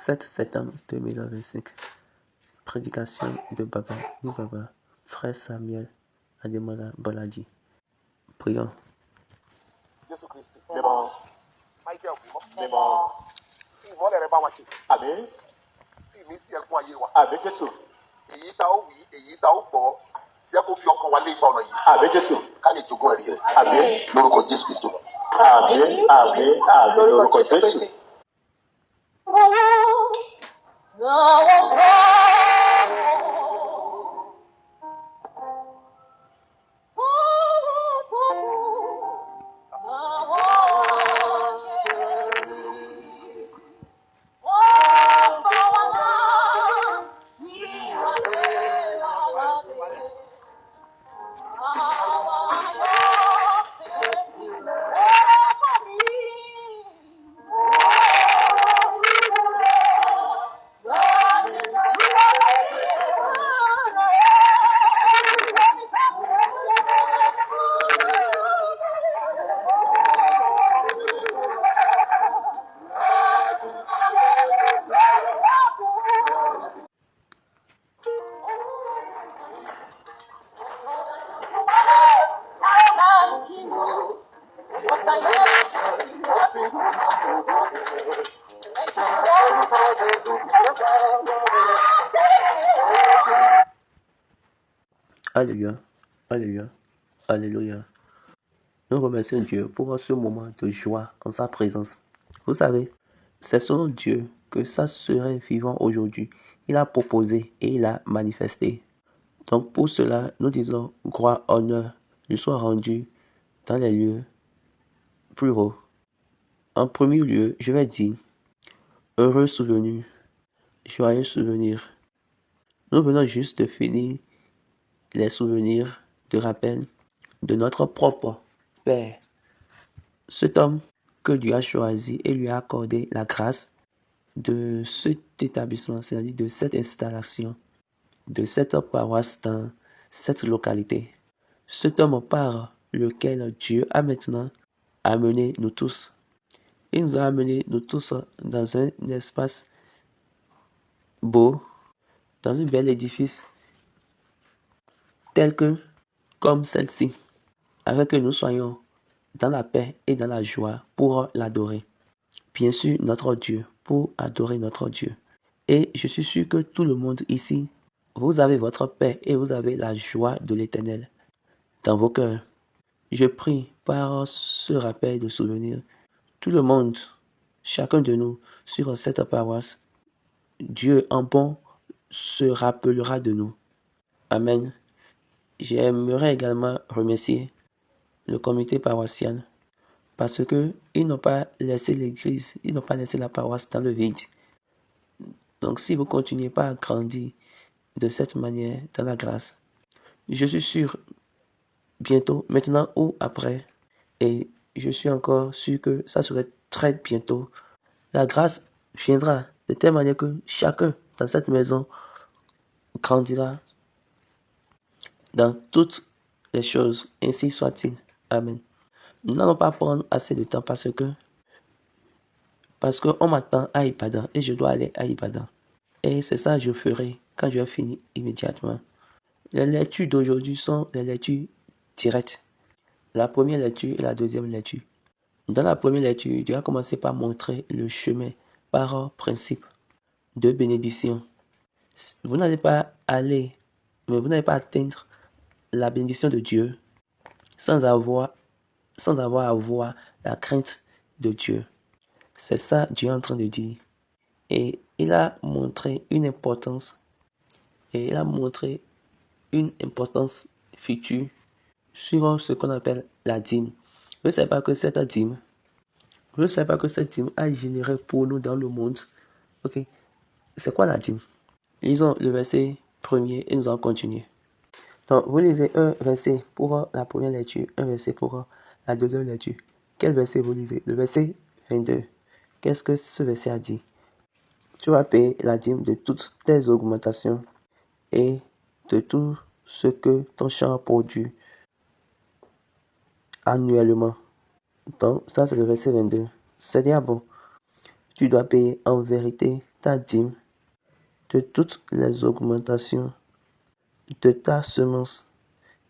7 septembre 2025. Prédication de Baba Nibaba, frère Samuel Ademola Boladi. Prions. Jésù Kristi. Mímọ́. Michael mímọ́. Ìmọ́lẹ̀ rẹ bá wa ṣe. Àmín. Ìmísí ẹ̀kún ayé wa. Àmín Jésù. Èyí tá ó wí, èyí tá ó gbọ́. Jẹ́ kó fi ọkàn wa lé ipa ọ̀nà yìí. Àmín Jésù. Ká lè jogún ẹ̀rí rẹ̀. Àmín. Lórúkọ Jésù Kristi. Àmín. Àmín. Àmín. Lórúkọ Jésù. Alléluia, Alléluia, Alléluia. Nous remercions Dieu pour ce moment de joie en sa présence. Vous savez, c'est selon Dieu que ça serait vivant aujourd'hui. Il a proposé et il a manifesté. Donc pour cela, nous disons gloire, honneur, lui soit rendu dans les lieux plus hauts. En premier lieu, je vais dire heureux souvenir, joyeux souvenir. Nous venons juste de finir les souvenirs de rappel de notre propre Père. Cet homme que Dieu a choisi et lui a accordé la grâce de cet établissement, c'est-à-dire de cette installation, de cette paroisse dans cette localité. Cet homme par lequel Dieu a maintenant amené nous tous. Il nous a amenés nous tous dans un espace beau, dans un bel édifice tel que comme celle-ci, afin que nous soyons dans la paix et dans la joie pour l'adorer. Bien sûr, notre Dieu, pour adorer notre Dieu. Et je suis sûr que tout le monde ici, vous avez votre paix et vous avez la joie de l'Éternel dans vos cœurs. Je prie par ce rappel de souvenirs, tout le monde, chacun de nous, sur cette paroisse, Dieu en bon se rappellera de nous. Amen. J'aimerais également remercier le comité paroissial parce que ils n'ont pas laissé l'église, ils n'ont pas laissé la paroisse dans le vide. Donc si vous continuez pas à grandir de cette manière dans la grâce, je suis sûr bientôt, maintenant ou après, et je suis encore sûr que ça serait très bientôt, la grâce viendra de telle manière que chacun dans cette maison grandira dans toutes les choses, ainsi soit-il. Amen. Nous n'allons pas prendre assez de temps parce qu'on m'attend à Ibadan et je dois aller à Ibadan. Et c'est ça que je ferai quand je vais finir immédiatement. Les lectures d'aujourd'hui sont les lectures directes. La première lecture et la deuxième lecture. Dans la première lecture, Dieu a commencé par montrer le chemin par principe de bénédiction. Vous n'allez pas aller, mais vous n'allez pas atteindre la bénédiction de Dieu sans avoir à voir la crainte de Dieu. C'est ça Dieu est en train de dire. Et il a montré une importance future sur ce qu'on appelle la dîme. Vous ne savez pas que cette dîme a généré pour nous dans le monde. Ok, c'est quoi la dîme? Lisons le verset premier et nous allons continuer. Donc, vous lisez un verset pour la première lecture, un verset pour la deuxième lecture. Quel verset vous lisez? Le verset 22. Qu'est-ce que ce verset a dit? Tu vas payer la dîme de toutes tes augmentations et de tout ce que ton champ produit annuellement. Donc, ça c'est le verset 22. C'est-à-dire, bon, tu dois payer en vérité ta dîme, de toutes les augmentations de ta semence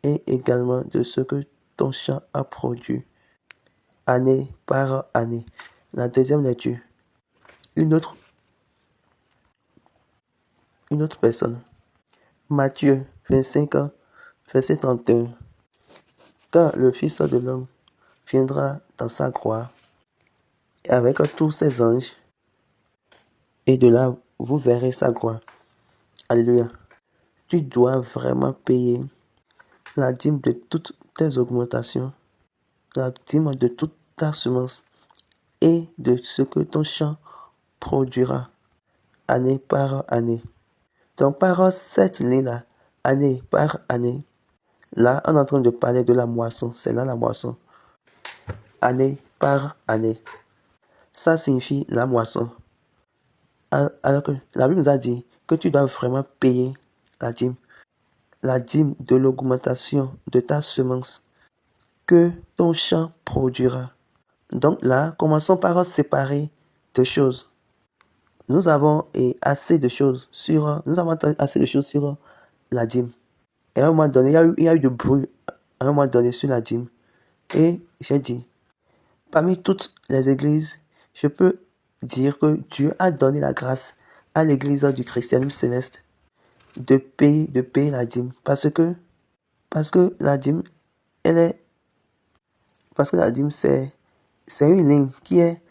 et également de ce que ton champ a produit année par année. La deuxième lecture. Une autre personne. Matthieu 25, verset 31. Quand le Fils de l'homme viendra dans sa gloire avec tous ses anges, et de là vous verrez sa gloire. Alléluia. Tu dois vraiment payer la dîme de toutes tes augmentations, la dîme de toute ta semence et de ce que ton champ produira année par année. Donc par cette ligne-là, année par année, là on est en train de parler de la moisson, c'est là la moisson. Année par année. Ça signifie la moisson. Alors que la Bible nous a dit que tu dois vraiment payer la dîme de l'augmentation de ta semence que ton champ produira. Donc là, commençons par séparer deux choses. Nous avons assez de choses sur la dîme. Et à un moment donné, il y a eu de bruit à un moment donné sur la dîme. Et j'ai dit, parmi toutes les églises, je peux dire que Dieu a donné la grâce à l'église du christianisme céleste de payer la dîme. Parce que la dîme, c'est une ligne qui est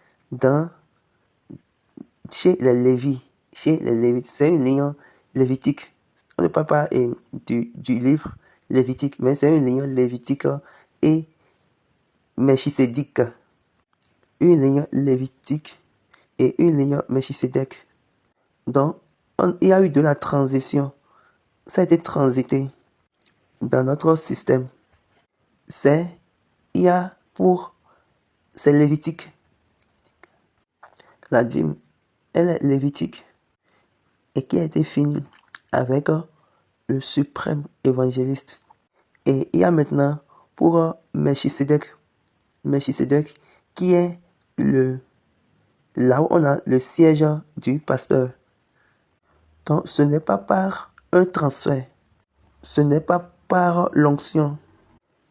chez les Lévites. C'est une ligne lévitique. On ne parle pas du livre lévitique, mais c'est une ligne lévitique et melchisédique. Une ligne lévitique et une ligne melchisédek. Donc, il y a eu de la transition. Ça a été transité dans notre système. C'est lévitique. La dîme, elle est lévitique et qui a été finie avec le suprême évangéliste. Et il y a maintenant pour Melchisédek qui est là où on a le siège du pasteur. Donc ce n'est pas par un transfert, ce n'est pas par l'onction,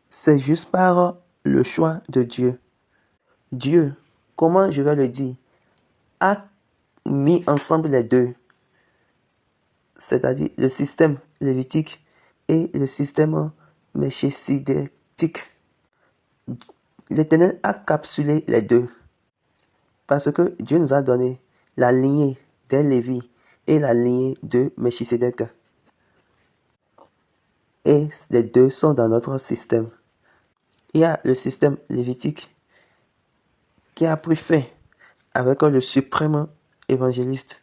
c'est juste par le choix de Dieu. Dieu, comment je vais le dire, a mis ensemble les deux, c'est-à-dire le système lévitique et le système melchisédétique. L'Éternel a capsulé les deux parce que Dieu nous a donné la lignée des Lévi et la lignée de Melchisédek. Et les deux sont dans notre système. Il y a le système lévitique qui a pris fin avec le suprême évangéliste.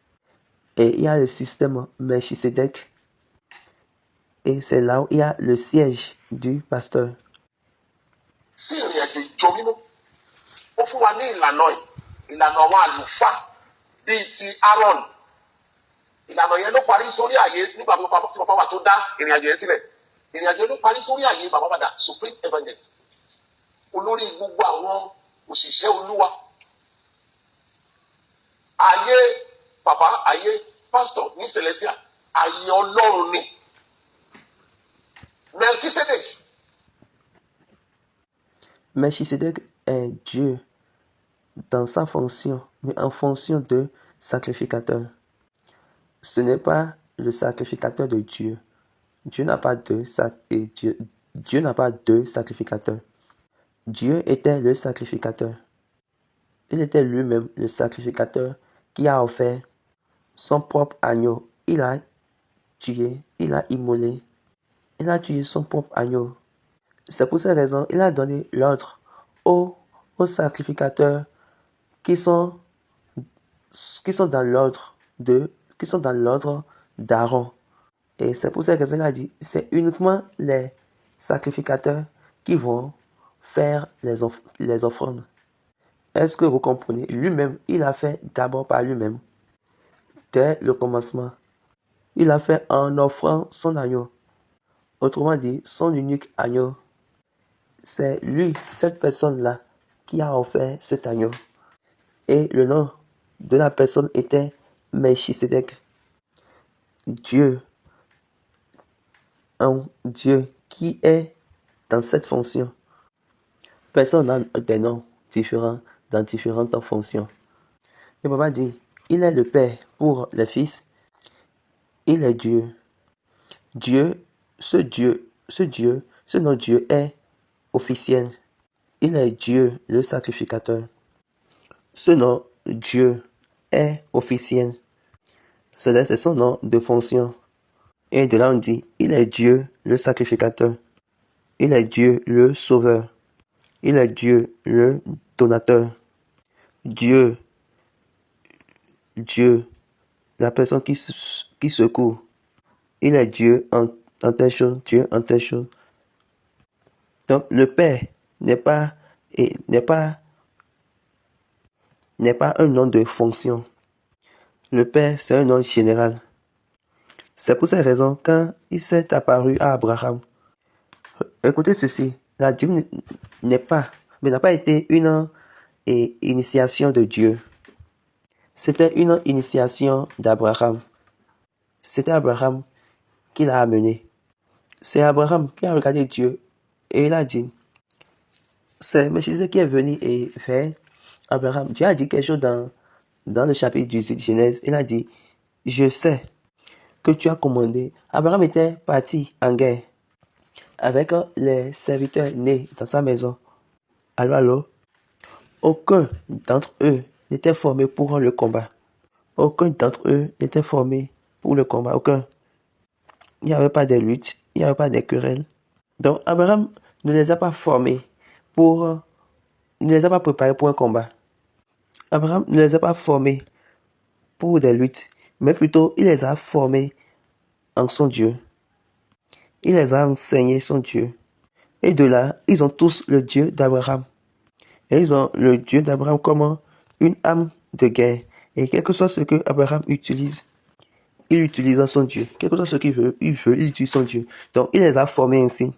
Et il y a le système Melchisédek. Et c'est là où il y a le siège du pasteur. sí ìrìn àjò ìjọ mímọ́ ó fún wa ní ìlànà àwọn àlùfáà bíi ti Aaron. Ìlànà yẹn ló parí sórí ààyè nígbà tí bàbá wa tó dá ìrìn àjò yẹn sílẹ̀. Ìrìn àjò yẹn ló parí sórí ààyè bàbá padà supreme evangelist, olórí gbogbo àwọn òṣìṣẹ́ Olúwa. Ààyè bàbá, ààyè pastor ní Celestia, ààyè Ọlọ́run ni. Melchisédek est Dieu dans sa fonction, mais en fonction de sacrificateur. Ce n'est pas le sacrificateur de Dieu. Dieu n'a pas deux sacrificateurs. Dieu était le sacrificateur. Il était lui-même le sacrificateur qui a offert son propre agneau. Il a tué, il a immolé. Il a tué son propre agneau. C'est pour cette raison qu'il a donné l'ordre aux sacrificateurs qui sont dans l'ordre d'Aaron. Et c'est pour cette raison qu'il a dit, c'est uniquement les sacrificateurs qui vont faire les offrandes. Est-ce que vous comprenez? Lui-même, il a fait d'abord par lui-même. Dès le commencement, il a fait en offrant son agneau. Autrement dit, son unique agneau. C'est lui, cette personne-là, qui a offert cet agneau. Et le nom de la personne était Melchisedec. Dieu, un Dieu qui est dans cette fonction. Personne n'a des noms différents dans différentes fonctions. Le papa dit, il est le Père pour le Fils, il est Dieu. Dieu, ce nom Dieu est officiel. Il est Dieu, le sacrificateur. Ce nom Dieu est officiel. C'est son nom de fonction. Et de là on dit, il est Dieu, le sacrificateur. Il est Dieu, le sauveur. Il est Dieu, le donateur. Dieu, la personne qui secourt. Il est Dieu en telle chose, Dieu en telle chose. Donc le Père n'est pas un nom de fonction. Le Père, c'est un nom général. C'est pour cette raison, quand il s'est apparu à Abraham, écoutez ceci, la dîme n'a pas été une initiation de Dieu. C'était une initiation d'Abraham. C'était Abraham qui l'a amené. C'est Abraham qui a regardé Dieu et il a dit, c'est Melchisedec qui est venu et fait Abraham. Dieu a dit quelque chose dans le chapitre du Genèse. Il a dit, je sais que tu as commandé. Abraham était parti en guerre avec les serviteurs nés dans sa maison. Alors, aucun d'entre eux n'était formé pour le combat. Aucun d'entre eux n'était formé pour le combat. Aucun. Il n'y avait pas de lutte, il n'y avait pas de querelles. Donc, Abraham ne les a pas formés ne les a pas préparés pour un combat. Abraham ne les a pas formés pour des luttes, mais plutôt, il les a formés en son Dieu. Il les a enseignés son Dieu. Et de là, ils ont tous le Dieu d'Abraham. Et ils ont le Dieu d'Abraham comme une âme de guerre. Et quel que soit ce que Abraham utilise, il utilise son Dieu. Quel que soit ce qu'il veut, il utilise son Dieu. Donc, il les a formés ainsi.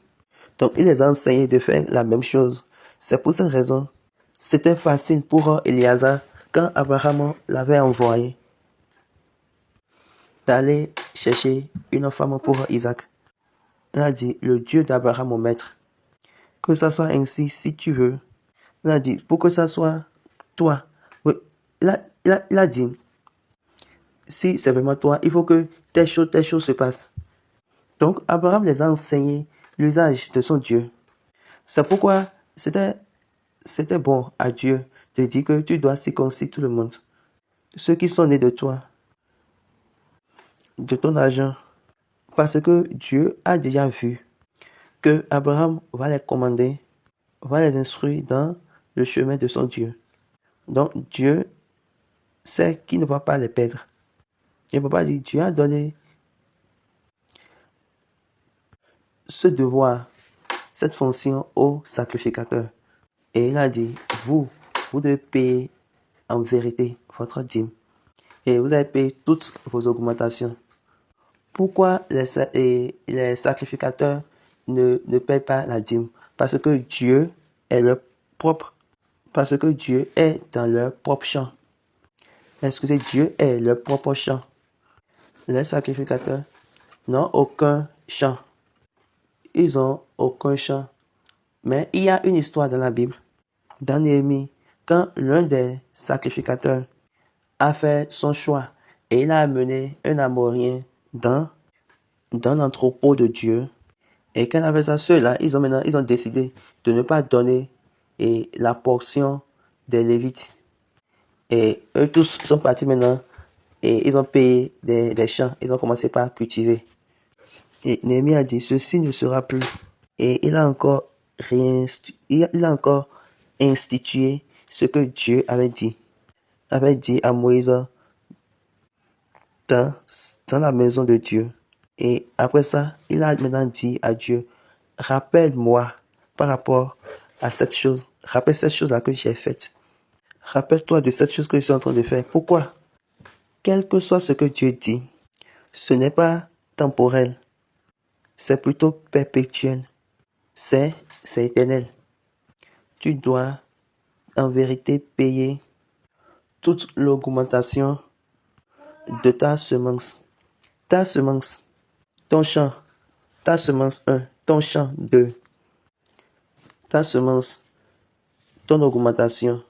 Donc, il les a enseignés de faire la même chose. C'est pour cette raison, c'était facile pour Éléazar, quand Abraham l'avait envoyé, d'aller chercher une femme pour Isaac. Il a dit, le Dieu d'Abraham, mon maître, que ça soit ainsi si tu veux. Il a dit, pour que ça soit toi. Oui, il a dit, si c'est vraiment toi, il faut que telle chose se passe. Donc, Abraham les a enseigné l'usage de son Dieu. C'est pourquoi c'était bon à Dieu de dire que tu dois circoncire tout le monde. Ceux qui sont nés de toi, de ton argent. Parce que Dieu a déjà vu que Abraham va les commander, va les instruire dans le chemin de son Dieu. Donc Dieu sait qu'il ne va pas les perdre. Il ne peut pas dire, Dieu a donné ce devoir, cette fonction au sacrificateur. Et il a dit, vous devez payer en vérité votre dîme. Et vous allez payer toutes vos augmentations. Pourquoi les sacrificateurs ne paient pas la dîme? Parce que Dieu est dans leur propre champ. Excusez, Dieu est leur propre champ. Les sacrificateurs n'ont aucun champ. Ils ont aucun champ. Mais il y a une histoire dans la Bible, dans Néhémie, quand l'un des sacrificateurs a fait son choix et il a amené un Amorien dans l'entrepôt de Dieu. Et quand avec ça, ceux-là, ils ont décidé de ne pas donner la portion des Lévites. Et eux tous sont partis maintenant et ils ont payé des champs. Ils ont commencé par cultiver. Et Néhémie a dit, ceci ne sera plus. Et il a encore institué ce que Dieu avait dit à Moïse dans la maison de Dieu. Et après ça, il a maintenant dit à Dieu, rappelle-moi par rapport à cette chose. Rappelle cette chose-là que j'ai faite. Rappelle-toi de cette chose que je suis en train de faire. Pourquoi? Quel que soit ce que Dieu dit, ce n'est pas temporel. C'est plutôt perpétuel. C'est éternel. Tu dois en vérité payer toute l'augmentation de ta semence. Ta semence, ton champ. Ta semence 1, ton champ 2. Ta semence, ton augmentation.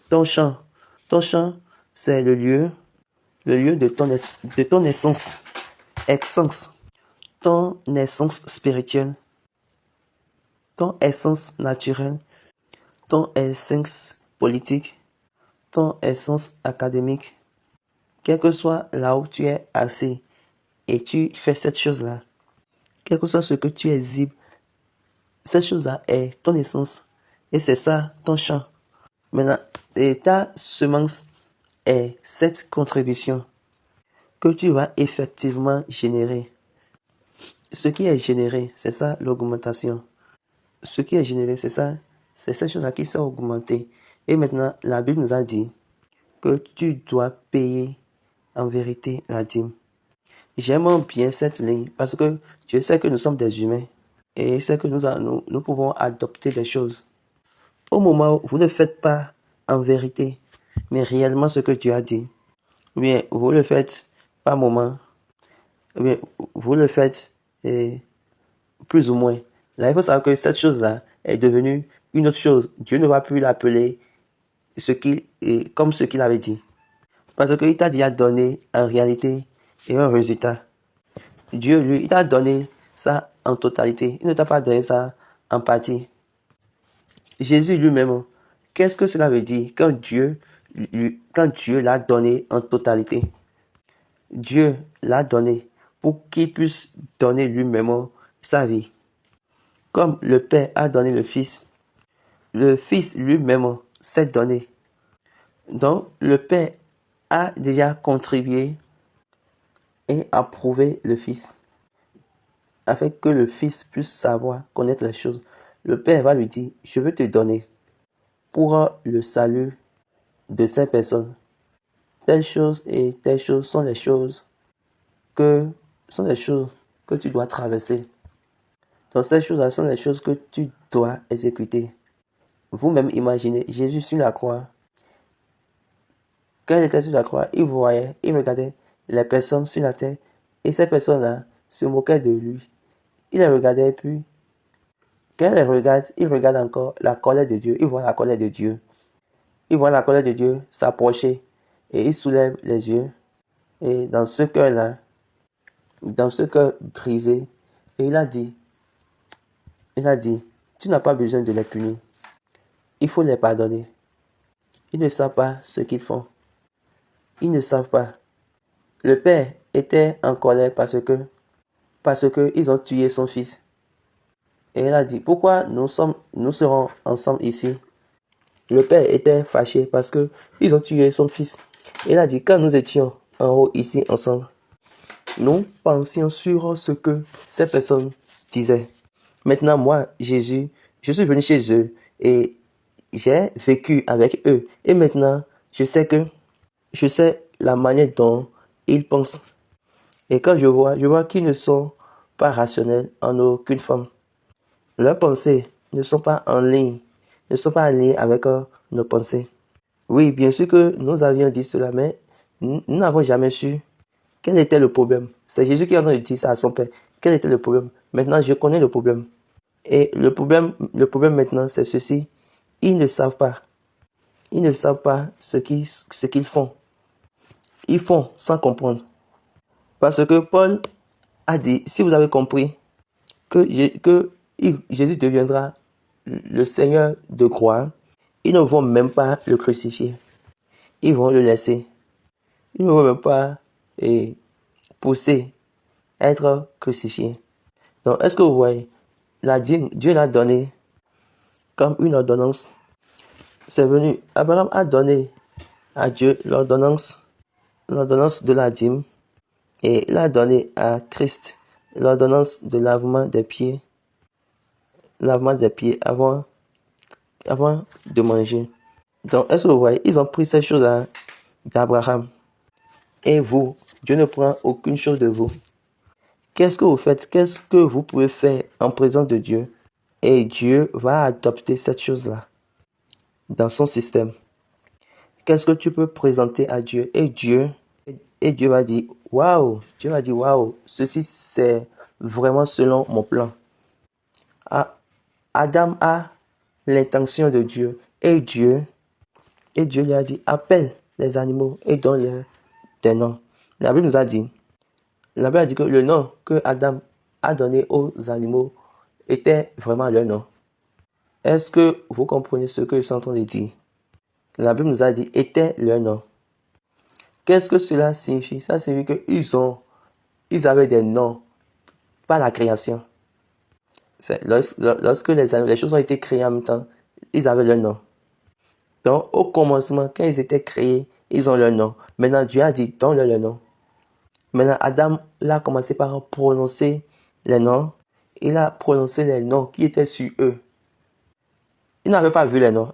Ton champ, c'est le lieu de ton essence, ton essence spirituelle, ton essence naturelle, ton essence politique, ton essence académique. Quel que soit là où tu es assis et tu fais cette chose-là, quel que soit ce que tu exhibes, cette chose-là est ton essence et c'est ça ton champ. Maintenant, et ta semence est cette contribution que tu vas effectivement générer. Ce qui est généré, c'est ça l'augmentation. Ce qui est généré, c'est ça, c'est cette chose-là qui s'est augmentée. Et maintenant, la Bible nous a dit que tu dois payer en vérité la dîme. J'aime bien cette ligne parce que je sais que nous sommes des humains et je sais que nous pouvons adopter des choses. Au moment où vous ne faites pas en vérité, mais réellement ce que Dieu a dit, ou bien vous le faites par moment, ou bien vous le faites plus ou moins. Là, il faut savoir que cette chose-là est devenue une autre chose. Dieu ne va plus l'appeler comme ce qu'il avait dit. Parce qu'il t'a déjà donné en réalité et un résultat. Dieu, lui, il t'a donné ça en totalité. Il ne t'a pas donné ça en partie. Jésus lui-même, qu'est-ce que cela veut dire quand Dieu l'a donné en totalité? Dieu l'a donné pour qu'il puisse donner lui-même sa vie. Comme le Père a donné le Fils lui-même s'est donné. Donc, le Père a déjà contribué et approuvé le Fils, afin que le Fils puisse savoir, connaître les choses. Le Père va lui dire, je veux te donner pour le salut de ces personnes. Telles choses et telles choses sont les choses que tu dois traverser. Donc ces choses-là sont les choses que tu dois exécuter. Vous-même imaginez Jésus sur la croix. Quand il était sur la croix, il regardait les personnes sur la terre et ces personnes-là se moquaient de lui. Il les regardait et puis, quand il les regarde, il regarde encore la colère de Dieu. Il voit la colère de Dieu. Il voit la colère de Dieu s'approcher et il soulève les yeux. Et dans ce cœur-là, dans ce cœur brisé, et il a dit, tu n'as pas besoin de les punir. Il faut les pardonner. Ils ne savent pas ce qu'ils font. Ils ne savent pas. Le père était en colère parce que ils ont tué son fils. Et il a dit, pourquoi nous serons ensemble ici? Le père était fâché parce que ils ont tué son fils. Et il a dit, quand nous étions en haut ici ensemble, nous pensions sur ce que ces personnes disaient. Maintenant, moi, Jésus, je suis venu chez eux et j'ai vécu avec eux. Et maintenant, je sais la manière dont ils pensent. Et quand je vois qu'ils ne sont pas rationnels en aucune forme. Leurs pensées ne sont pas en ligne, ne sont pas alignées avec nos pensées. Oui, bien sûr que nous avions dit cela, mais nous n'avons jamais su quel était le problème. C'est Jésus qui est en train de dire ça à son Père. Quel était le problème? Maintenant, je connais le problème. Et le problème maintenant, c'est ceci. Ils ne savent pas. Ils ne savent pas ce qu'ils font. Ils font sans comprendre. Parce que Paul a dit, si vous avez compris que Jésus deviendra le Seigneur de gloire, ils ne vont même pas le crucifier. Ils vont le laisser. Ils ne vont même pas pousser à être crucifié. Donc, est-ce que vous voyez, la dîme, Dieu l'a donné comme une ordonnance. C'est venu, Abraham a donné à Dieu l'ordonnance de la dîme et il a donné à Christ l'ordonnance de lavement des pieds avant de manger. Donc, est-ce que vous voyez, ils ont pris ces choses-là d'Abraham. Et vous, Dieu ne prend aucune chose de vous. Qu'est-ce que vous faites? Qu'est-ce que vous pouvez faire en présence de Dieu? Et Dieu va adopter cette chose-là dans son système. Qu'est-ce que tu peux présenter à Dieu? Et Dieu Et Dieu va dire, waouh, ceci c'est vraiment selon mon plan. Adam a l'intention de Dieu. Et Dieu lui a dit, appelle les animaux et donne-leur des noms. La Bible nous a dit, que le nom que Adam a donné aux animaux était vraiment leur nom. Est-ce que vous comprenez ce que je suis en train de dire? La Bible nous a dit, était leur nom. Qu'est-ce que cela signifie? Ça signifie qu'ils avaient des noms par la création. Lorsque les choses ont été créées en même temps, ils avaient leur nom. Donc, au commencement, quand ils étaient créés, ils ont leur nom. Maintenant, Dieu a dit, donne-leur leur nom. Maintenant, Adam a commencé par prononcer les noms. Il a prononcé les noms qui étaient sur eux. Il n'avait pas vu les noms.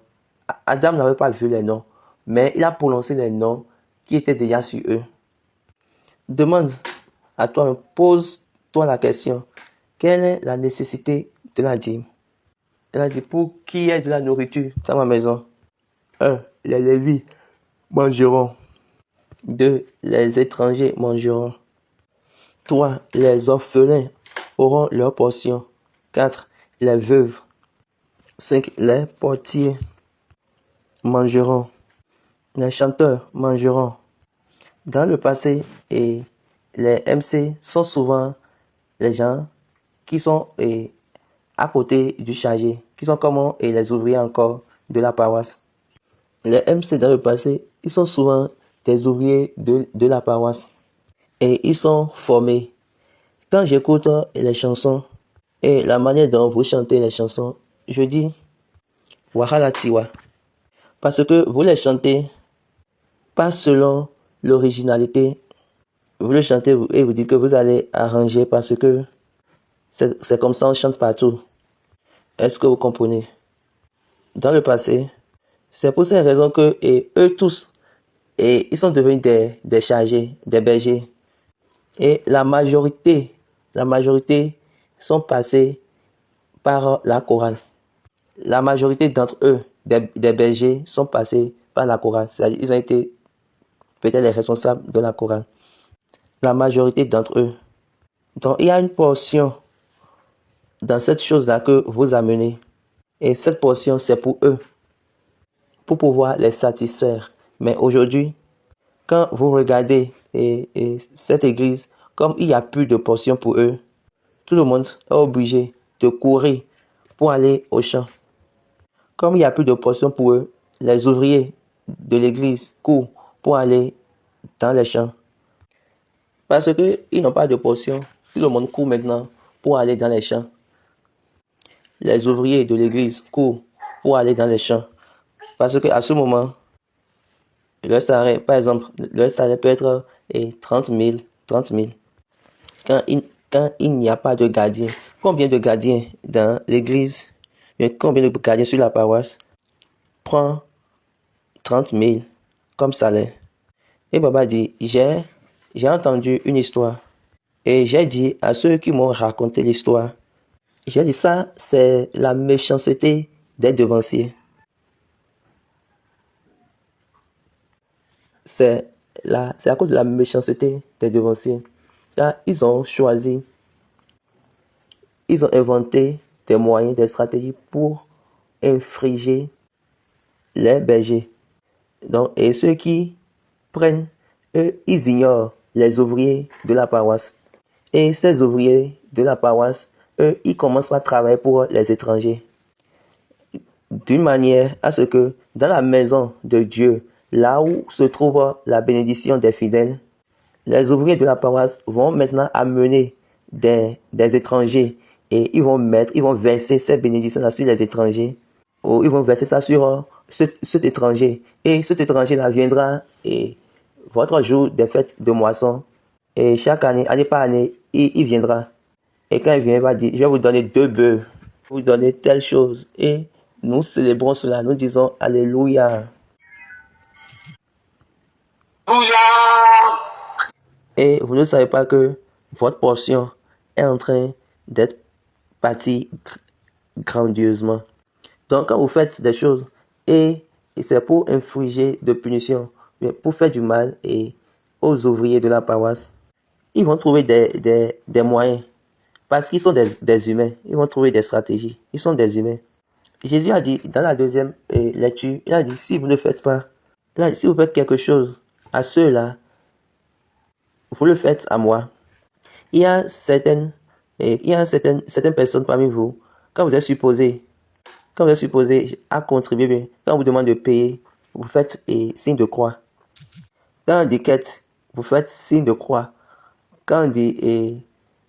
Adam n'avait pas vu les noms. Mais il a prononcé les noms qui étaient déjà sur eux. Demande à toi, pose-toi la question. Quelle est la nécessité de la dîme? Elle a dit, pour qui ait de la nourriture dans ma maison? 1. Les Lévites mangeront. 2. Les étrangers mangeront. 3. Les orphelins auront leur portion. 4. Les veuves. 5. Les portiers mangeront. Les chanteurs mangeront. Dans le passé, les MC sont souvent les gens qui sont à côté du chargé, qui sont comme les ouvriers encore de la paroisse. Les MC dans le passé, ils sont souvent des ouvriers de la paroisse et ils sont formés. Quand j'écoute les chansons et la manière dont vous chantez les chansons, je dis Wahala Tiwa, parce que vous les chantez pas selon l'originalité. Vous le chantez et vous dites que vous allez arranger parce que c'est comme ça on chante partout. Est-ce que vous comprenez? Dans le passé, c'est pour cette raison que eux tous, ils sont devenus des chargés, des bergers. Et la majorité sont passés par la chorale. La majorité d'entre eux, des bergers, sont passés par la chorale. C'est-à-dire ils ont été peut-être les responsables de la chorale. La majorité d'entre eux. Donc il y a une portion dans cette chose-là que vous amenez. Et cette portion, c'est pour eux, pour pouvoir les satisfaire. Mais aujourd'hui, quand vous regardez cette église, comme il n'y a plus de portion pour eux, tout le monde est obligé de courir pour aller au champ. Comme il n'y a plus de portion pour eux, les ouvriers de l'église courent pour aller dans les champs. Parce qu'ils n'ont pas de portion, tout le monde court maintenant pour aller dans les champs. Les ouvriers de l'église courent pour aller dans les champs. Parce qu'à ce moment, leur salaire, par exemple, leur salaire peut être 30 000. Quand il n'y a pas de gardien, combien de gardiens dans l'église, combien de gardiens sur la paroisse prend 30 000 comme salaire? Et Baba dit, j'ai entendu une histoire. Et j'ai dit à ceux qui m'ont raconté l'histoire, j'ai dit ça, c'est la méchanceté des devanciers. C'est à cause de la méchanceté des devanciers. Là, ils ont inventé des moyens, des stratégies pour infliger les bergers. Donc, et ceux qui prennent, eux, ils ignorent les ouvriers de la paroisse. Et ces ouvriers de la paroisse, eux, ils commencent à travailler pour les étrangers. D'une manière à ce que dans la maison de Dieu, là où se trouve la bénédiction des fidèles, les ouvriers de la paroisse vont maintenant amener des étrangers et ils vont verser ces bénédictions-là sur les étrangers. Ou ils vont verser ça sur cet étranger. Et cet étranger-là viendra votre jour des fêtes de moisson. Et chaque année, année par année, il viendra. Et quand il vient, il va dire, je vais vous donner 2 bœufs, vous donner telle chose. Et nous célébrons cela, nous disons Alléluia. Et vous ne savez pas que votre portion est en train d'être bâtie grandiosement. Donc quand vous faites des choses et c'est pour infliger de punition, pour faire du mal aux ouvriers de la paroisse. Ils vont trouver des moyens. Parce qu'ils sont des humains. Ils vont trouver des stratégies. Ils sont des humains. Jésus a dit dans la deuxième lecture, il a dit, si vous ne faites pas, si vous faites quelque chose à ceux-là, vous le faites à moi. Il y a certaines personnes parmi vous, quand vous êtes supposé à contribuer, quand on vous demande de payer, vous faites signe de croix. Quand on dit quête, vous faites signe de croix. Quand on dit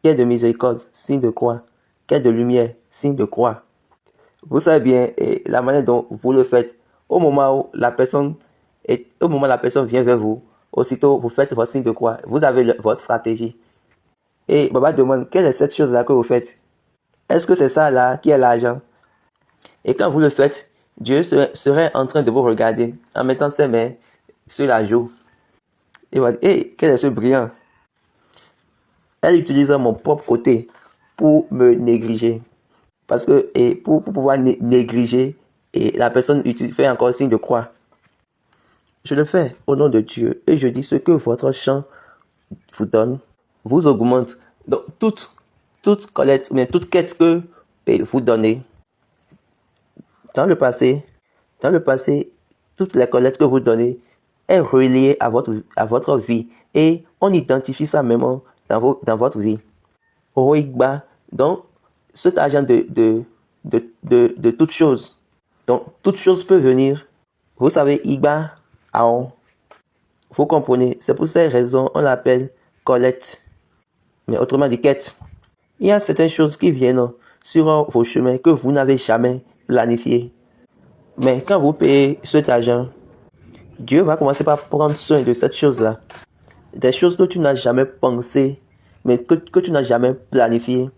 quête de miséricorde, signe de croix. Quête de lumière, signe de croix. Vous savez bien la manière dont vous le faites. Au moment où la personne vient vers vous, aussitôt vous faites votre signe de croix. Vous avez votre stratégie. Et Baba demande, quelle est cette chose-là que vous faites? Est-ce que c'est ça là qui est l'argent? Et quand vous le faites, Dieu serait en train de vous regarder en mettant ses mains sur la joue. Il va dire, hey, quel est ce brillant? Elle utilise mon propre côté pour me négliger. Parce que pour pouvoir négliger, la personne fait encore signe de croix. Je le fais au nom de Dieu et je dis ce que votre champ vous donne, vous augmente. Donc toute collecte, mais toute quête que vous donnez, dans le passé, toutes les collectes que vous donnez est reliée à votre vie et on identifie ça même dans votre vie. Oigba, donc cet argent de toute chose. Donc toute chose peut venir. Vous savez, Igba, Aon. Vous comprenez, c'est pour ces raisons on l'appelle collecte. Mais autrement dit, quête. Il y a certaines choses qui viennent sur vos chemins que vous n'avez jamais planifié. Mais quand vous payez cet argent, Dieu va commencer par prendre soin de cette chose-là. Des choses que tu n'as jamais pensé, mais que tu n'as jamais planifié.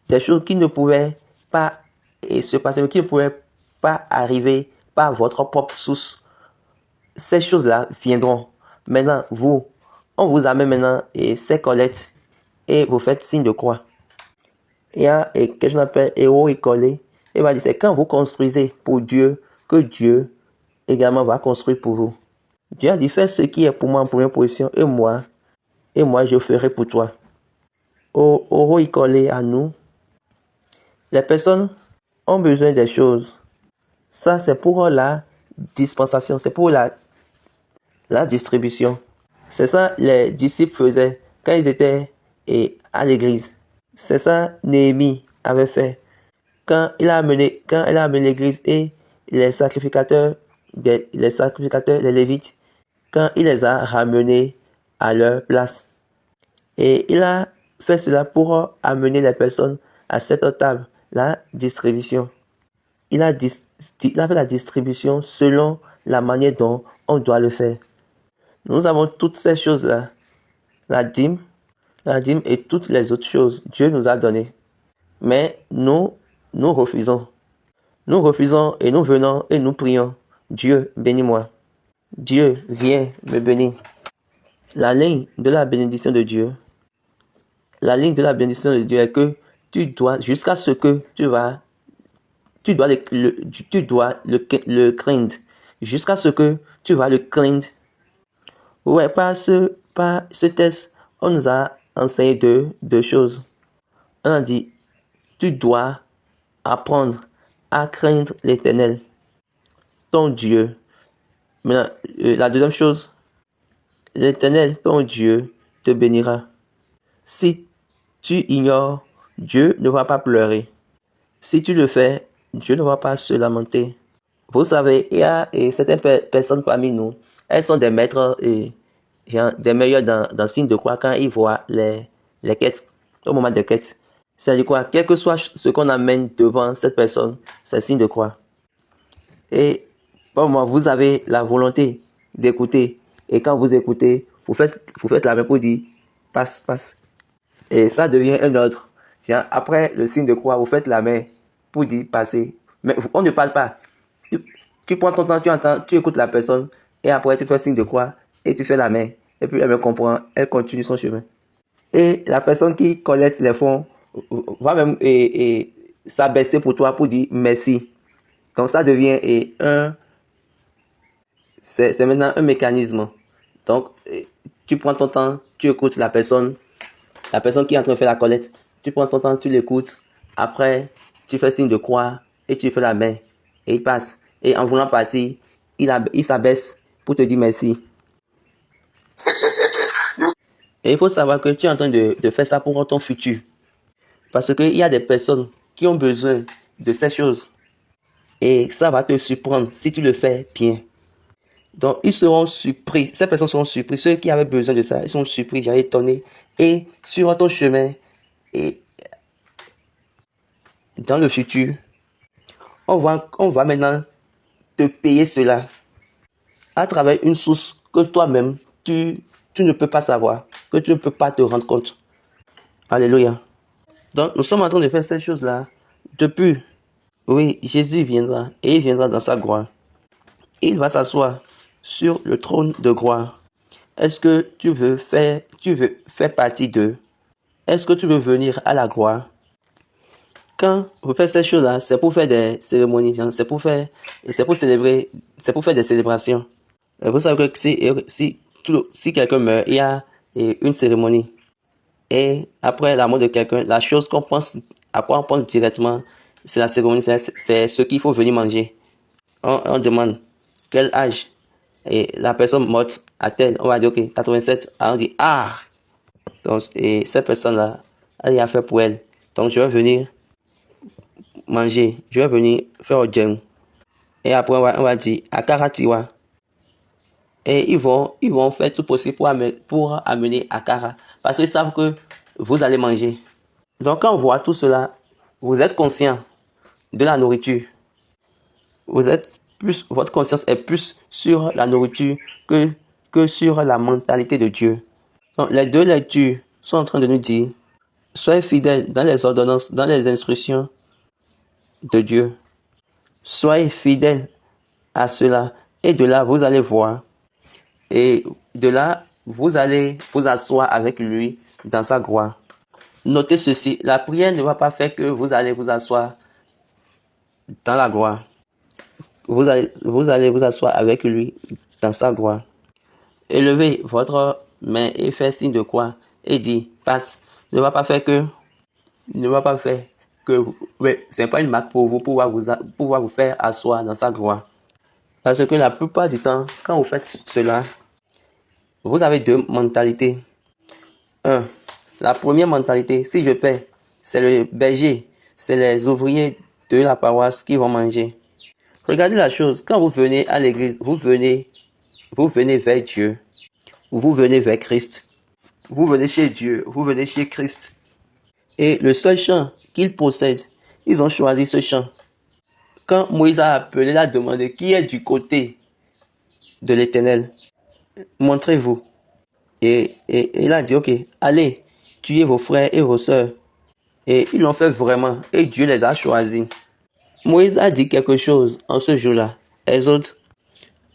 Des choses qui ne pouvaient pas se passer, mais qui ne pouvaient pas arriver par votre propre source. Ces choses-là viendront. Maintenant, on vous amène maintenant ces collectes et vous faites signe de croix. Il y a quelque chose qu'on appelle héros écolé. Il va dire, c'est quand vous construisez pour Dieu que Dieu également va construire pour vous. Dieu a dit, fais ce qui est pour moi en première position et moi je ferai pour toi. Héros écolé à nous. Les personnes ont besoin des choses. Ça, c'est pour la dispensation, c'est pour la distribution. C'est ça les disciples faisaient quand ils étaient à l'église. C'est ça Néhémie avait fait quand il a amené l'église et les sacrificateurs, les Lévites, quand il les a ramenés à leur place. Et il a fait cela pour amener les personnes à cette table, la distribution. Il a fait la distribution selon la manière dont on doit le faire. Nous avons toutes ces choses-là. La dîme et toutes les autres choses, Dieu nous a donné. Mais nous refusons. Nous refusons et nous venons et nous prions. Dieu, bénis-moi. Dieu, viens me bénir. La ligne de la bénédiction de Dieu est que tu dois, jusqu'à ce que tu dois le craindre. Jusqu'à ce que tu vas le craindre. Ouais, par ce test, on nous a enseigné deux choses. On a dit, tu dois apprendre à craindre l'Éternel, ton Dieu. Maintenant, la deuxième chose, l'Éternel, ton Dieu, te bénira. Si tu ignores, Dieu ne va pas pleurer. Si tu le fais, Dieu ne va pas se lamenter. Vous savez, il y a certaines personnes parmi nous, elles sont des maîtres des meilleurs dans signe de croix quand ils voient les quêtes, au moment des quêtes. C'est-à-dire quoi? Quel que soit ce qu'on amène devant cette personne, c'est signe de croix. Et pour moi, vous avez la volonté d'écouter. Et quand vous écoutez, vous faites la main pour dire passe, passe. Et ça devient un ordre. Après le signe de croix, vous faites la main pour dire passer. Mais on ne parle pas. Tu prends ton temps, tu entends, tu écoutes la personne. Et après, tu fais signe de croix et tu fais la main. Et puis elle me comprend, elle continue son chemin. Et la personne qui collecte les fonds va même s'abaisser pour toi pour dire merci. Donc ça devient c'est maintenant un mécanisme. Donc tu prends ton temps, tu écoutes la personne qui est en train de faire la collecte, tu prends ton temps, tu l'écoutes, après, tu fais signe de croix et tu fais la main et il passe. Et en voulant partir, il s'abaisse pour te dire merci. Et il faut savoir que tu es en train de faire ça pour ton futur. Parce qu'il y a des personnes qui ont besoin de ces choses. Et ça va te surprendre si tu le fais bien. Donc, ils seront surpris. Ces personnes seront surpris. Ceux qui avaient besoin de ça, ils sont surpris, j'ai étonné. Et sur ton chemin, et dans le futur, on va maintenant te payer cela à travers une source que toi-même, tu ne peux pas savoir, que tu ne peux pas te rendre compte. Alléluia. Donc, nous sommes en train de faire cette chose-là depuis. Oui, Jésus viendra et il viendra dans sa gloire. Il va s'asseoir sur le trône de gloire. Est-ce que tu veux faire partie d'eux? Est-ce que tu veux venir à la gloire? Quand vous faites ces choses-là, c'est pour faire des cérémonies, c'est pour célébrer, c'est pour faire des célébrations. Et vous savez que si quelqu'un meurt, il y a une cérémonie. Et après la mort de quelqu'un, la chose à quoi on pense directement, c'est la cérémonie, c'est ce qu'il faut venir manger. On demande quel âge et la personne morte a-t-elle. On va dire ok, 87. Alors on dit donc et cette personne-là, elle y a fait pour elle. Donc je vais venir manger, je vais venir faire au djem. Et après on va dire Akara Tiwa. Et ils vont faire tout possible pour amener Akara. Parce qu'ils savent que vous allez manger. Donc quand on voit tout cela, vous êtes conscient de la nourriture. Votre conscience est plus sur la nourriture que sur la mentalité de Dieu. Donc les deux lectures sont en train de nous dire, soyez fidèles dans les ordonnances, dans les instructions de Dieu. Soyez fidèles à cela. Et de là, vous allez voir. Et de là, vous allez vous asseoir avec lui dans sa gloire. Notez ceci, la prière ne va pas faire que vous allez vous asseoir dans la gloire. Vous allez vous asseoir avec lui dans sa gloire. Élevez votre main et faites signe de croix et dit passe. Ne va pas faire que c'est pas une marque pour vous pouvoir vous faire asseoir dans sa gloire. Parce que la plupart du temps, quand vous faites cela, vous avez deux mentalités. La première mentalité, si je paie, c'est le berger, c'est les ouvriers de la paroisse qui vont manger. Regardez la chose, quand vous venez à l'église, vous venez vers Dieu, vous venez vers Christ, vous venez chez Dieu, vous venez chez Christ. Et le seul champ qu'ils possèdent, ils ont choisi ce champ. Quand Moïse a appelé, il a demandé qui est du côté de l'Éternel, montrez-vous. Et il a dit, ok, allez, tuez vos frères et vos sœurs. Et ils l'ont fait vraiment, et Dieu les a choisis. Moïse a dit quelque chose en ce jour-là. Exode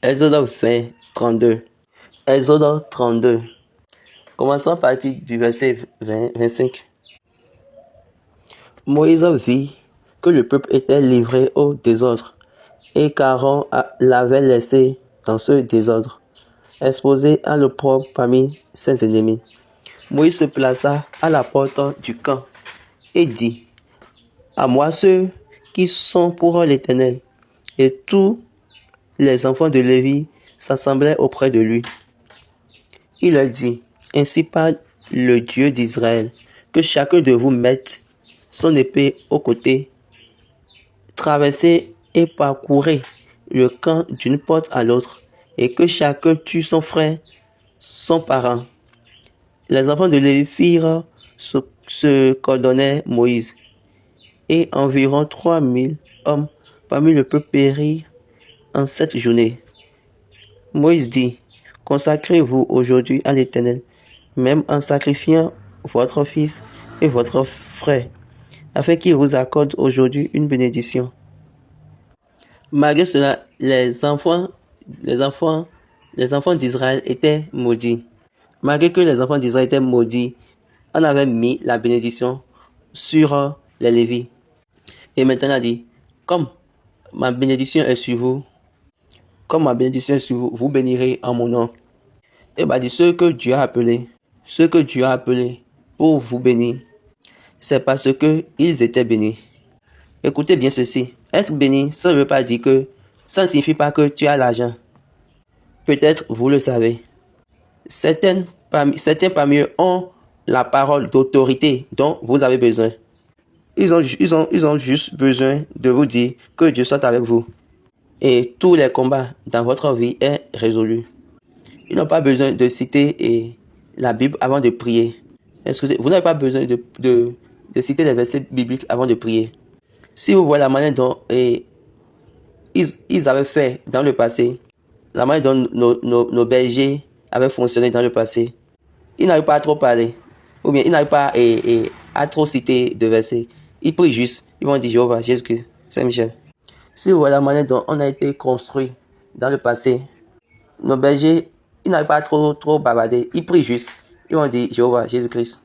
20, 32. Exode 32. Commençons à partir du verset 25. Moïse vit que le peuple était livré au désordre, et qu'Aaron l'avait laissé dans ce désordre, exposé à l'opprobre parmi ses ennemis. Moïse se plaça à la porte du camp et dit, à moi ceux qui sont pour l'Éternel. Et tous les enfants de Lévi s'assemblaient auprès de lui. Il leur dit, ainsi parle le Dieu d'Israël, que chacun de vous mette son épée au côté, traversez et parcourez le camp d'une porte à l'autre, et que chacun tue son frère, son parent. Les enfants de Lévi firent ce qu'ordonnait Moïse, et environ 3000 hommes parmi le peuple périrent en cette journée. Moïse dit, consacrez-vous aujourd'hui à l'Éternel, même en sacrifiant votre fils et votre frère, afin qu'il vous accorde aujourd'hui une bénédiction. Malgré cela, les enfants d'Israël étaient maudits. Malgré que les enfants d'Israël étaient maudits, on avait mis la bénédiction sur les Lévites. Et maintenant, on a dit, comme ma bénédiction est sur vous, vous bénirez en mon nom. Il m'a dit, ceux que Dieu a appelés pour vous bénir, c'est parce que ils étaient bénis. Écoutez bien ceci. Être béni, ça ne veut pas dire que, ça ne signifie pas que tu as l'argent. Peut-être vous le savez. Certains parmi eux ont la parole d'autorité dont vous avez besoin. Ils ont juste besoin de vous dire que Dieu soit avec vous. Et tous les combats dans votre vie est résolu. Ils n'ont pas besoin de citer la Bible avant de prier. Excusez, vous n'avez pas besoin de citer les versets bibliques avant de prier. Si vous voyez la manière dont ils avaient fait dans le passé, la manière dont nos bergers avaient fonctionné dans le passé, ils n'avaient pas à trop parler. Ou bien ils n'avaient pas à trop citer de versets. Ils prient juste. Ils vont dire Jéhovah, Jésus-Christ, Saint-Michel. Si vous voyez la manière dont on a été construit dans le passé, nos bergers, ils n'avaient pas trop bavarder. Ils prient juste. Ils vont dire Jéhovah, Jésus-Christ.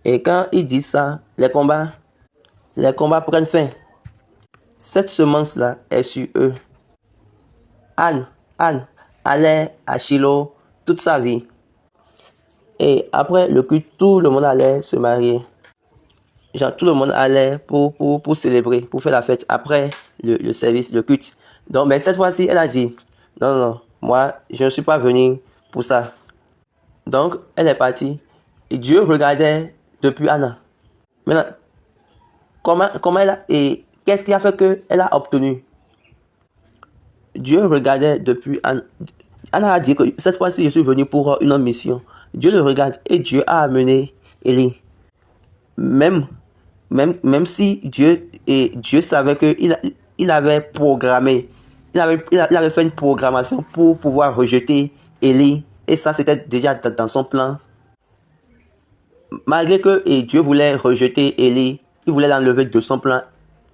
Et quand ils disent ça, les combats prennent fin. Cette semence-là est sur eux. Anne allait à Shiloh toute sa vie. Et après le culte, tout le monde allait se marier. Genre, tout le monde allait pour célébrer, pour faire la fête après le service, le culte. Donc, mais cette fois-ci, elle a dit, non, moi, je ne suis pas venue pour ça. Donc, elle est partie. Et Dieu regardait depuis Anna. Maintenant, comment elle a, et qu'est-ce qui a fait qu'elle a obtenu? Dieu regardait depuis Anna. Anna a dit que cette fois-ci, je suis venu pour une autre mission. Dieu le regarde et Dieu a amené Élie. Même si Dieu savait qu'il avait programmé, il avait fait une programmation pour pouvoir rejeter Élie. Et ça, c'était déjà dans son plan. Malgré que Dieu voulait rejeter Élie, il voulait l'enlever de son plan.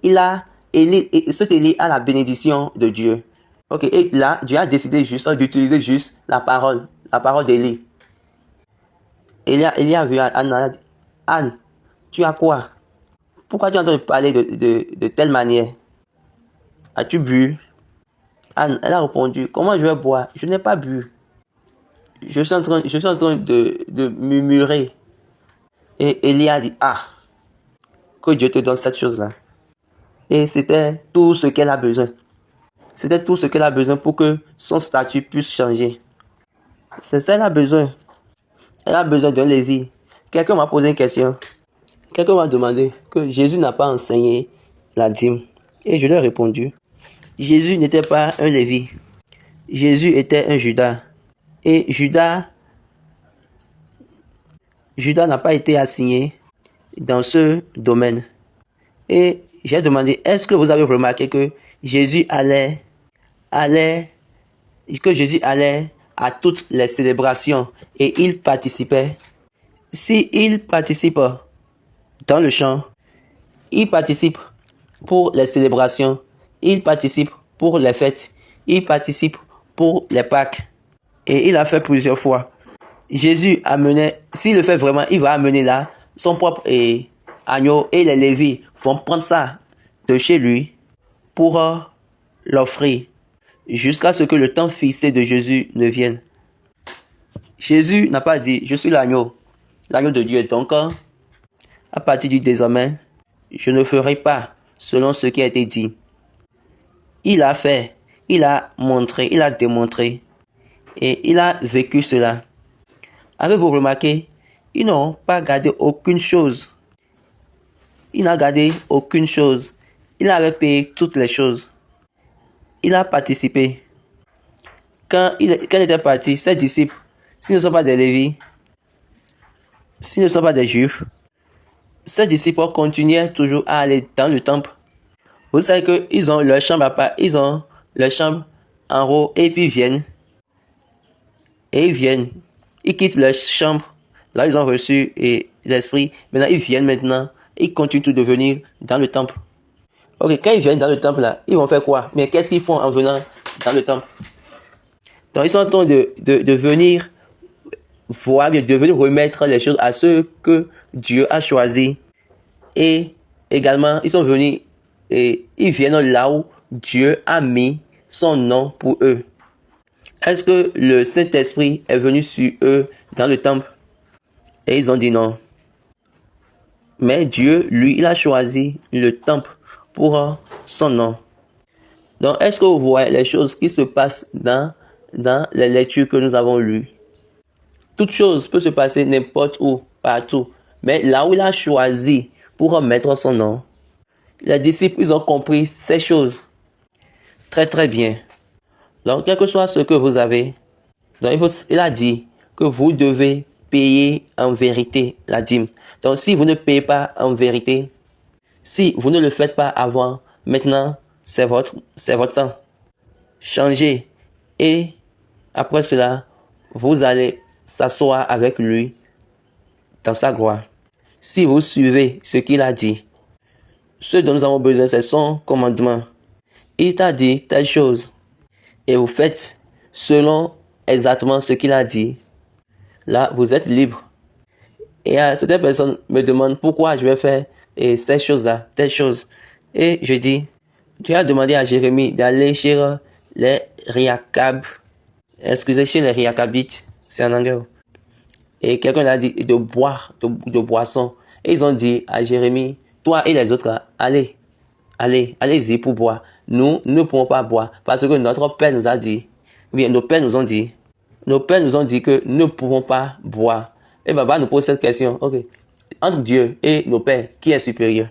Cet Élie a la bénédiction de Dieu. Ok, et là, Dieu a décidé juste d'utiliser juste la parole d'Élie. Élie a vu Anne, Anne, tu as quoi? Pourquoi tu es en train de parler de telle manière? As-tu bu? Anne, elle a répondu, comment je vais boire? Je n'ai pas bu. Je suis en train de murmurer. Et Élie a dit, que Dieu te donne cette chose-là. Et c'était tout ce qu'elle a besoin. C'était tout ce qu'elle a besoin pour que son statut puisse changer. C'est ça qu'elle a besoin. Elle a besoin d'un Lévi. Quelqu'un m'a posé une question. Quelqu'un m'a demandé que Jésus n'a pas enseigné la dîme. Et je lui ai répondu, Jésus n'était pas un Lévi. Jésus était un Judas. Et Judas n'a pas été assigné dans ce domaine. Et j'ai demandé, est-ce que vous avez remarqué que Jésus allait à toutes les célébrations et il participait? Si il participe dans le chant, il participe pour les célébrations, il participe pour les fêtes, il participe pour les Pâques. Et il a fait plusieurs fois. Jésus amenait, s'il le fait vraiment, il va amener là son propre agneau et les Lévites vont prendre ça de chez lui pour l'offrir jusqu'à ce que le temps fixé de Jésus ne vienne. Jésus n'a pas dit, je suis l'agneau de Dieu. Donc, à partir du désormais, je ne ferai pas selon ce qui a été dit. Il a fait, il a montré, il a démontré et il a vécu cela. Avez-vous remarqué, ils n'ont pas gardé aucune chose. Il n'a gardé aucune chose. Il avait payé toutes les choses. Il a participé. Quand il était parti, ses disciples, s'ils ne sont pas des Lévites, s'ils ne sont pas des Juifs, ses disciples continuaient toujours à aller dans le temple. Vous savez qu'ils ont leur chambre à part, ils ont leur chambre en haut et puis ils quittent leur chambre. Là, ils ont reçu l'esprit. Maintenant, ils viennent maintenant. Ils continuent tout de venir dans le temple. Ok, quand ils viennent dans le temple, là, ils vont faire quoi? Mais qu'est-ce qu'ils font en venant dans le temple? Donc, ils sont en train de venir voir, de venir remettre les choses à ceux que Dieu a choisis. Et également, ils sont venus et ils viennent là où Dieu a mis son nom pour eux. Est-ce que le Saint-Esprit est venu sur eux dans le temple? Et ils ont dit non. Mais Dieu, lui, il a choisi le temple pour son nom. Donc, est-ce que vous voyez les choses qui se passent dans les lectures que nous avons lues? Toute chose peut se passer n'importe où, partout. Mais là où il a choisi pour mettre son nom, les disciples, ils ont compris ces choses. Très, très bien. Donc, quel que soit ce que vous avez, donc il a dit que vous devez payer en vérité la dîme. Donc, si vous ne payez pas en vérité, si vous ne le faites pas avant, maintenant, c'est votre temps. Changez. Et après cela, vous allez s'asseoir avec lui dans sa gloire. Si vous suivez ce qu'il a dit, ce dont nous avons besoin, c'est son commandement. Il t'a dit telle chose. Et vous faites selon exactement ce qu'il a dit. Là, vous êtes libre. Et certaines personnes me demandent pourquoi je vais faire ces choses-là, telle chose. Et je dis, Dieu a demandé à Jérémie d'aller chez les Riakab. Excusez, chez les Riakabites. C'est en anglais. Et quelqu'un a dit de boire, de boisson. Et ils ont dit à Jérémie, toi et les autres, allez-y pour boire. Nous ne pouvons pas boire parce que notre Père nous a dit, bien, nos pères nous ont dit que nous ne pouvons pas boire. Et Baba nous pose cette question, ok, entre Dieu et nos pères, qui est supérieur?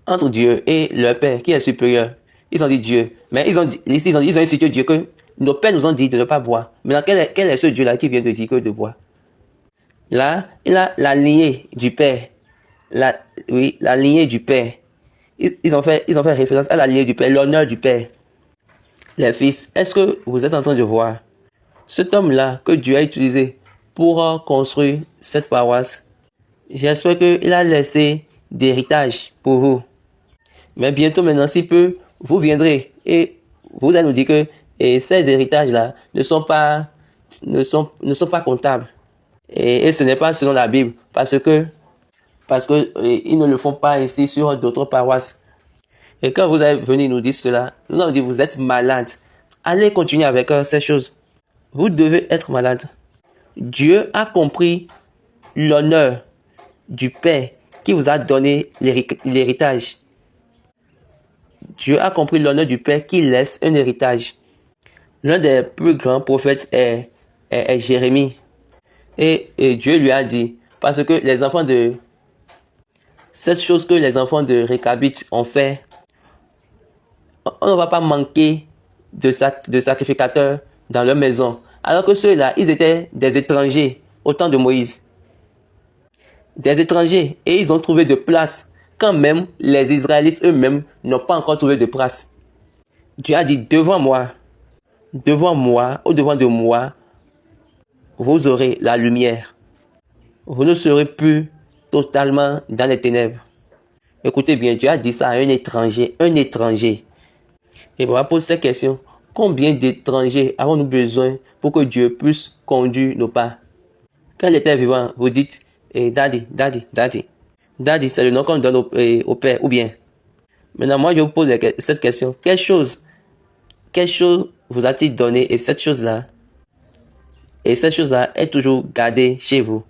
Entre Dieu et leur Père, qui est supérieur? Ils ont dit Dieu. Mais ils ont institué Dieu que nos pères nous ont dit de ne pas boire. Maintenant, quel est ce Dieu-là qui vient de dire que de boire? Là, il a la lignée du Père. La lignée du Père. Ils ont fait référence à la lignée du Père, l'honneur du Père. Les fils, est-ce que vous êtes en train de voir cet homme-là que Dieu a utilisé pour construire cette paroisse? J'espère qu'il a laissé d'héritage pour vous. Mais bientôt maintenant, si peu, vous viendrez et vous allez nous dire que ces héritages-là ne sont pas comptables. Et ce n'est pas selon la Bible, parce que ils ne le font pas ici sur d'autres paroisses. Et quand vous allez venir nous dire cela, nous allons dire vous êtes malade. Allez continuer avec ces choses. Vous devez être malade. Dieu a compris l'honneur du Père qui vous a donné l'héritage. Dieu a compris l'honneur du Père qui laisse un héritage. L'un des plus grands prophètes est Jérémie. Et Dieu lui a dit, parce que cette chose que les enfants de Récabite ont fait, on ne va pas manquer de sacrificateurs dans leur maison. Alors que ceux-là, ils étaient des étrangers au temps de Moïse. Des étrangers. Et ils ont trouvé de place quand même les Israélites eux-mêmes n'ont pas encore trouvé de place. Dieu a dit, devant moi, au-devant de moi, vous aurez la lumière. Vous ne serez plus totalement dans les ténèbres. Écoutez bien, Dieu a dit ça à un étranger. Et on va poser cette question. Combien d'étrangers avons-nous besoin pour que Dieu puisse conduire nos pas? Quand il était vivant, vous dites, Daddy. Daddy, c'est le nom qu'on donne au Père, ou bien. Maintenant, moi, je vous pose cette question. Quelle chose vous a-t-il donné et cette chose-là est toujours gardée chez vous?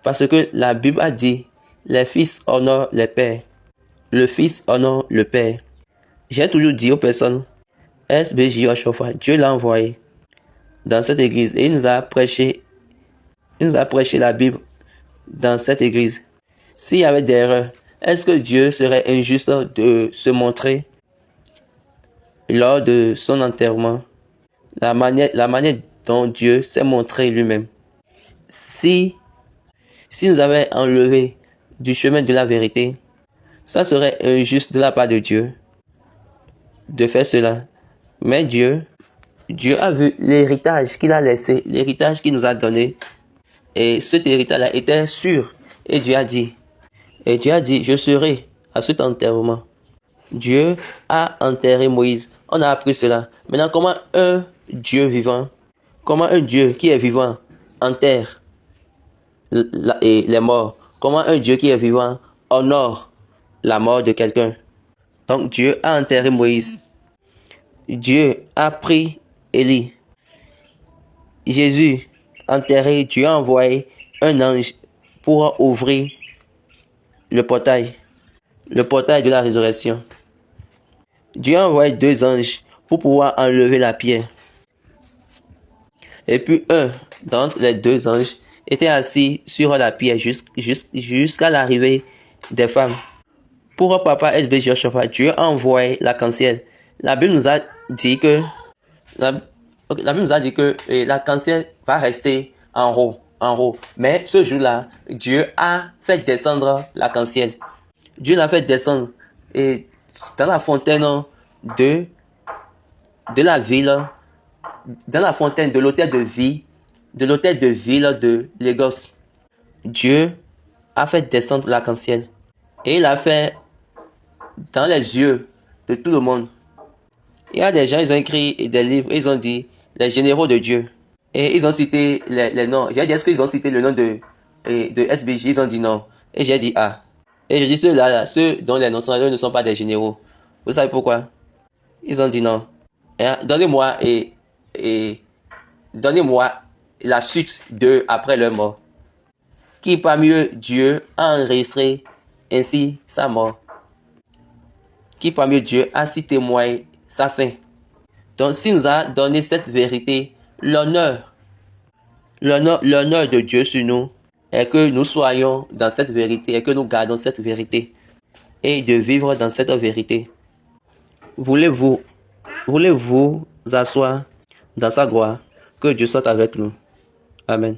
Parce que la Bible a dit, les fils honorent les pères. Le fils honore le père. J'ai toujours dit aux personnes, SBJ Oshofa, Dieu l'a envoyé dans cette église et il nous a prêché la Bible dans cette église. S'il y avait des erreurs, est-ce que Dieu serait injuste de se montrer lors de son enterrement? La manière dont Dieu s'est montré lui-même. Si nous avait enlevé du chemin de la vérité, ça serait injuste de la part de Dieu de faire cela. Mais Dieu a vu l'héritage qu'il a laissé, l'héritage qu'il nous a donné. Et cet héritage-là était sûr. Et Dieu a dit, je serai à cet enterrement. Dieu a enterré Moïse. On a appris cela. Maintenant, comment un Dieu vivant, comment un Dieu qui est vivant enterre les morts? Comment un Dieu qui est vivant honore la mort de quelqu'un? Donc Dieu a enterré Moïse. Dieu a pris Élie. Jésus enterré, Dieu a envoyé un ange pour ouvrir le portail de la résurrection. Dieu a envoyé 2 anges pour pouvoir enlever la pierre. Et puis un d'entre les 2 anges était assis sur la pierre jusqu'à l'arrivée des femmes. Pour Papa SB Joshua, Dieu a envoyé l'arc-en-ciel. La Bible nous a dit que l'arc-en-ciel va rester en haut. Mais ce jour-là, Dieu a fait descendre l'arc-en-ciel. Dieu l'a fait descendre et dans la fontaine de la ville, dans la fontaine de l'hôtel de ville de Lagos. Dieu a fait descendre l'arc-en-ciel et il a fait dans les yeux de tout le monde. Il y a des gens, ils ont écrit des livres, ils ont dit les généraux de Dieu. Et ils ont cité les noms. J'ai dit, est-ce qu'ils ont cité le nom de SBJ? Ils ont dit non. Et j'ai dit ah. Et je dis ceux dont les noms sont là, ne sont pas des généraux. Vous savez pourquoi? Ils ont dit non. Donnez-moi donnez-moi la suite de après leur mort. Qui parmi eux Dieu a enregistré ainsi sa mort? Qui parmi eux Dieu a si témoigné sa fin? Donc s'il nous a donné cette vérité, l'honneur de Dieu sur nous est que nous soyons dans cette vérité et que nous gardons cette vérité et de vivre dans cette vérité. Voulez-vous asseoir dans sa gloire? Que Dieu soit avec nous. Amen.